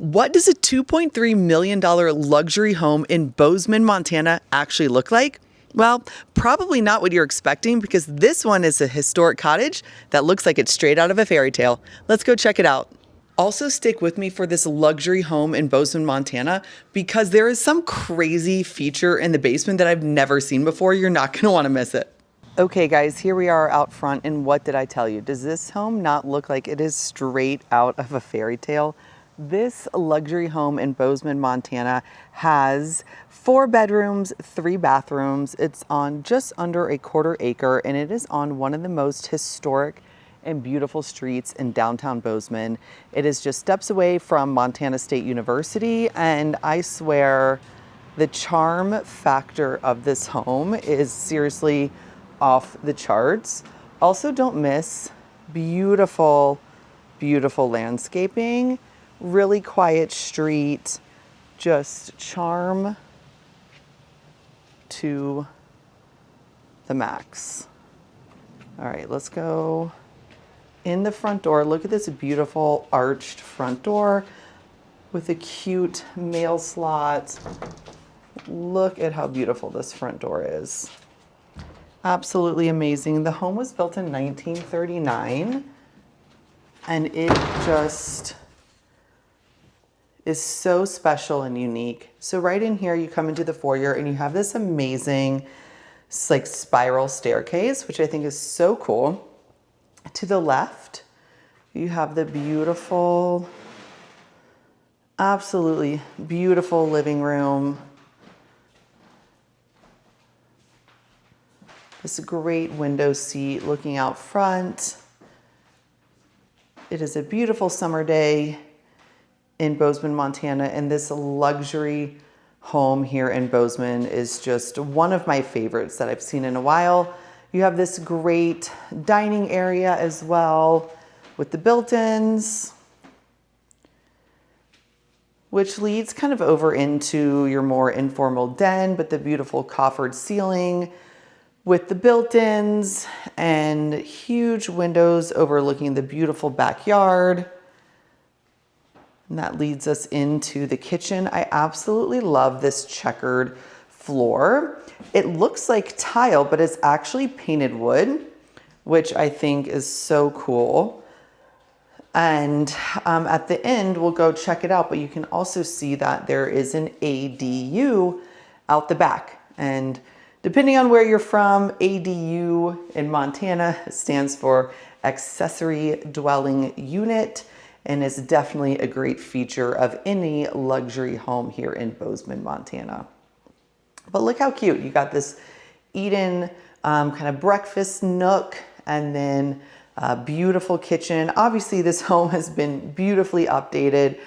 What does a $2.3 million luxury home in Bozeman, Montana actually look like? Well, probably not what you're expecting, because this one is a historic cottage that looks like it's straight out of a fairy tale. Let's go check it out. Also, stick with me for this luxury home in Bozeman, Montana, because there is some crazy feature in the basement that I've never seen before. You're not going to want to miss it. Okay guys, here we are out front, and what did I tell you? Does this home not look like it is straight out of a fairy tale? This luxury home in Bozeman, Montana has 4 bedrooms, 3 bathrooms. It's on just under a quarter acre, and it is on one of the most historic and beautiful streets in downtown Bozeman. It is just steps away from Montana State University, and I swear the charm factor of this home is seriously off the charts. Also, don't miss beautiful, beautiful landscaping, really quiet street, just charm to the max. All right, let's go in the front door. Look at this beautiful arched front door with a cute mail slot. Look at how beautiful this front door is. Absolutely amazing. The home was built in 1939, and it just is so special and unique. So right in here, you come into the foyer and you have this amazing like spiral staircase, which I think is so cool. To the left, you have the beautiful, absolutely beautiful living room. This great window seat looking out front. It is a beautiful summer day in Bozeman, Montana, and this luxury home here in Bozeman is just one of my favorites that I've seen in a while. You have this great dining area as well with the built-ins, which leads kind of over into your more informal den, but the beautiful coffered ceiling with the built-ins and huge windows overlooking the beautiful backyard. And that leads us into the kitchen. I absolutely love this checkered floor. It looks like tile, but it's actually painted wood, which I think is so cool. And at the end, we'll go check it out, but you can also see that there is an ADU out the back. And depending on where you're from, ADU in Montana stands for accessory dwelling unit, and is definitely a great feature of any luxury home here in Bozeman, Montana. But look how cute. You got this eat-in kind of breakfast nook, and then a beautiful kitchen. Obviously, this home has been beautifully updated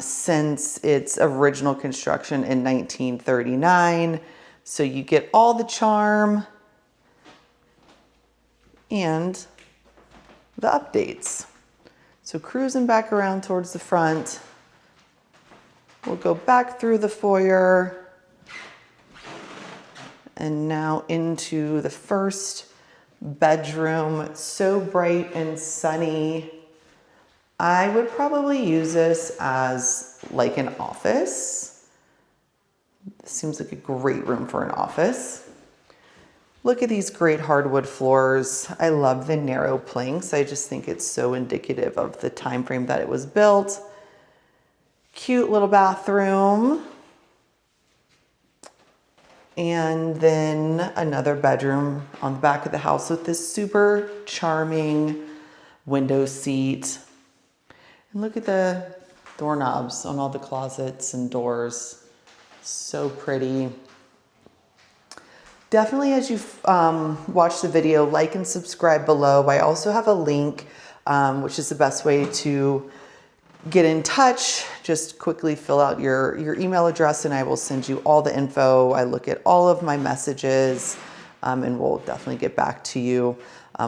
since its original construction in 1939. So you get all the charm and the updates. So cruising back around towards the front, we'll go back through the foyer and now into the first bedroom. So bright and sunny. I would probably use this as like an office. This seems like a great room for an office. Look at these great hardwood floors. I love the narrow planks. I just think it's so indicative of the time frame that it was built. Cute little bathroom. And then another bedroom on the back of the house with this super charming window seat. And look at the doorknobs on all the closets and doors. So pretty. Definitely, as you watch the video, like and subscribe below. I also have a link, which is the best way to get in touch. Just quickly fill out your email address and I will send you all the info. I look at all of my messages and we'll definitely get back to you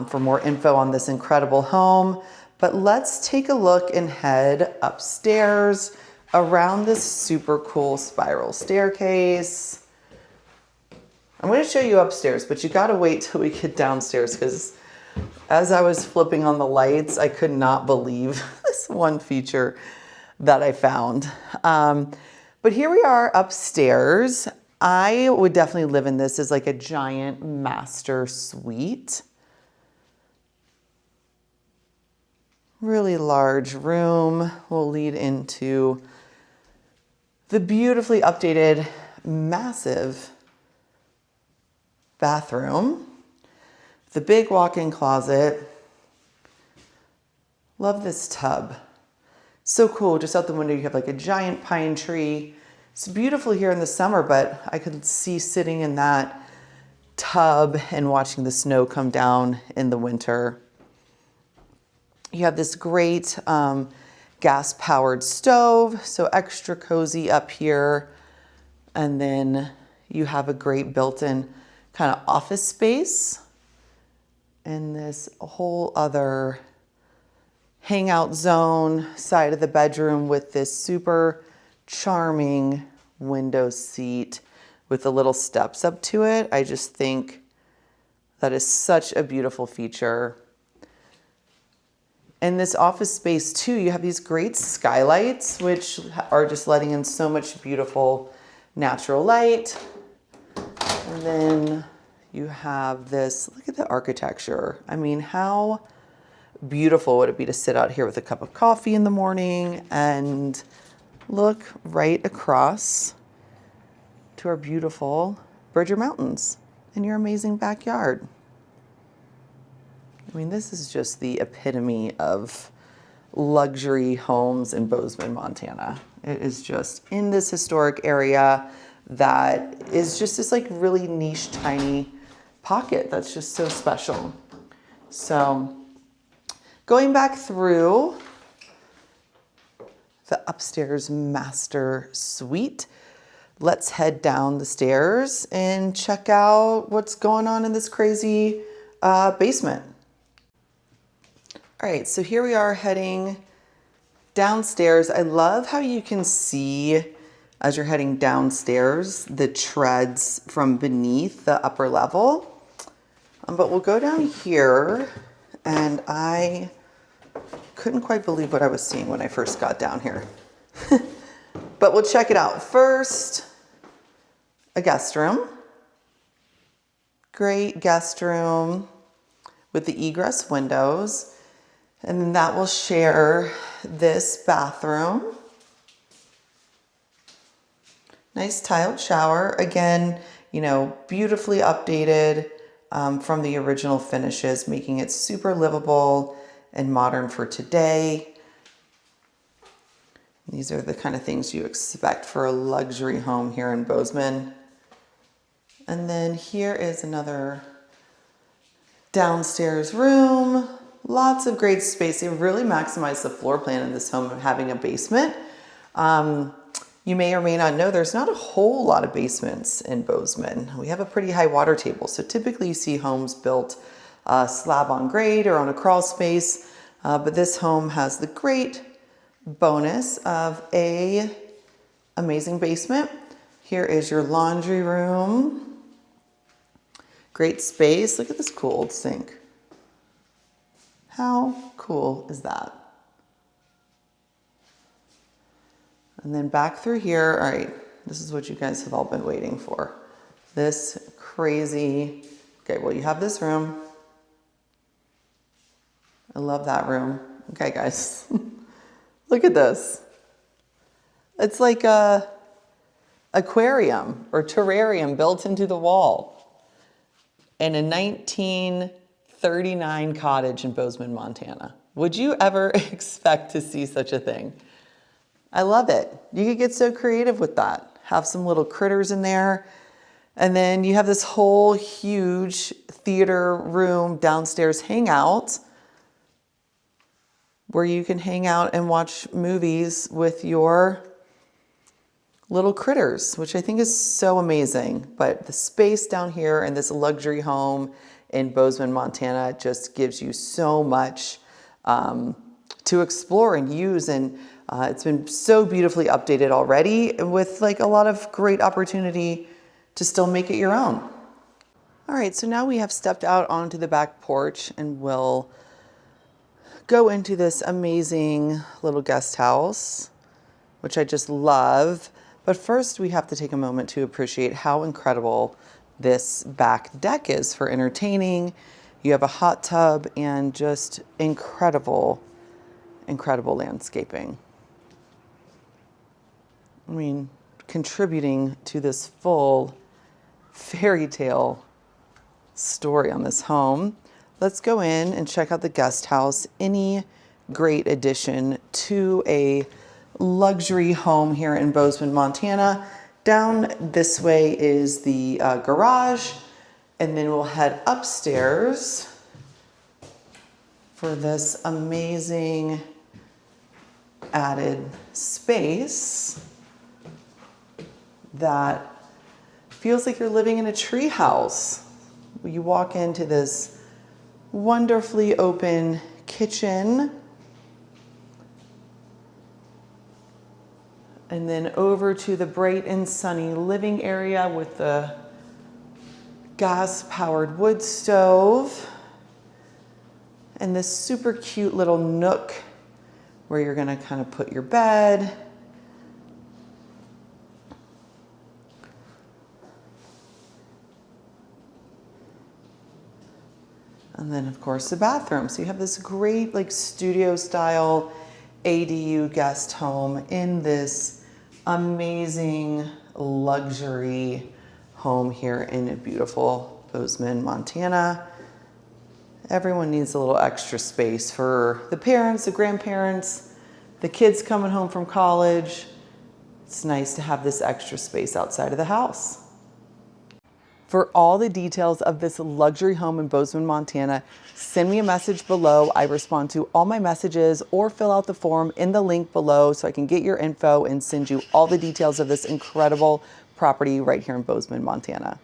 for more info on this incredible home. But let's take a look and head upstairs around this super cool spiral staircase. I'm going to show you upstairs, but you got to wait till we get downstairs, because as I was flipping on the lights, I could not believe this one feature. that I found. But here we are upstairs. I would definitely live in this as like a giant master suite. Really large room will lead into the beautifully updated, massive bathroom. The big walk-in closet. Love this tub. So cool, just out the window you have like a giant pine tree. It's beautiful here in the summer, but I could see sitting in that tub and watching the snow come down in the winter. You have this great gas-powered stove, so extra cozy up here. And then you have a great built-in kind of office space and this whole other hangout zone side of the bedroom with this super charming window seat with the little steps up to it. I just think that is such a beautiful feature. In this office space too, you have these great skylights, which are just letting in so much beautiful natural light. And then you have this, look at the architecture. I mean, how beautiful would it be to sit out here with a cup of coffee in the morning and look right across to our beautiful Bridger Mountains in your amazing backyard. I mean, this is just the epitome of luxury homes in Bozeman, Montana. It is just in this historic area that is just this like really niche, tiny pocket that's just so special. So going back through the upstairs master suite, let's head down the stairs and check out what's going on in this crazy basement. All right, so here we are heading downstairs. I love how you can see as you're heading downstairs the treads from beneath the upper level. But we'll go down here, and I couldn't quite believe what I was seeing when I first got down here. But we'll check it out. First, a guest room. Great guest room with the egress windows. And then that will share this bathroom. Nice tiled shower. Again, you know, beautifully updated from the original finishes, making it super livable and modern for today. These are the kind of things you expect for a luxury home here in Bozeman. And then here is another downstairs room. Lots of great space. They really maximize the floor plan in this home of having a basement. You may or may not know there's not a whole lot of basements in Bozeman. We have a pretty high water table. So typically you see homes built slab on grade or on a crawl space. But this home has the great bonus of a amazing basement. Here is your laundry room. Great space. Look at this cool old sink. How cool is that? And then back through here, all right, this is what you guys have all been waiting for. This crazy, okay, well, you have this room. I love that room. Okay, guys, look at this. It's like a aquarium or terrarium built into the wall in a 1939 cottage in Bozeman, Montana. Would you ever expect to see such a thing? I love it. You could get so creative with that. Have some little critters in there. And then you have this whole huge theater room downstairs hangout where you can hang out and watch movies with your little critters, which I think is so amazing. But the space down here in this luxury home in Bozeman, Montana just gives you so much to explore and use. And it's been so beautifully updated already with like a lot of great opportunity to still make it your own. All right, so now we have stepped out onto the back porch and we'll go into this amazing little guest house. which I just love. But first we have to take a moment to appreciate how incredible this back deck is for entertaining. You have a hot tub and just incredible, incredible landscaping. I mean, contributing to this full fairy tale story on this home. Let's go in and check out the guest house. Any great addition to a luxury home here in Bozeman, Montana. Down this way is the garage, and then we'll head upstairs for this amazing added space that feels like you're living in a tree house. You walk into this wonderfully open kitchen, and then over to the bright and sunny living area with the gas-powered wood stove, and this super cute little nook where you're gonna kind of put your bed. And then of course the bathroom. So you have this great like studio style ADU guest home in this amazing luxury home here in beautiful Bozeman, Montana. Everyone needs a little extra space for the parents, the grandparents, the kids coming home from college. It's nice to have this extra space outside of the house. For all the details of this luxury home in Bozeman, Montana, send me a message below. I respond to all my messages, or fill out the form in the link below so I can get your info and send you all the details of this incredible property right here in Bozeman, Montana.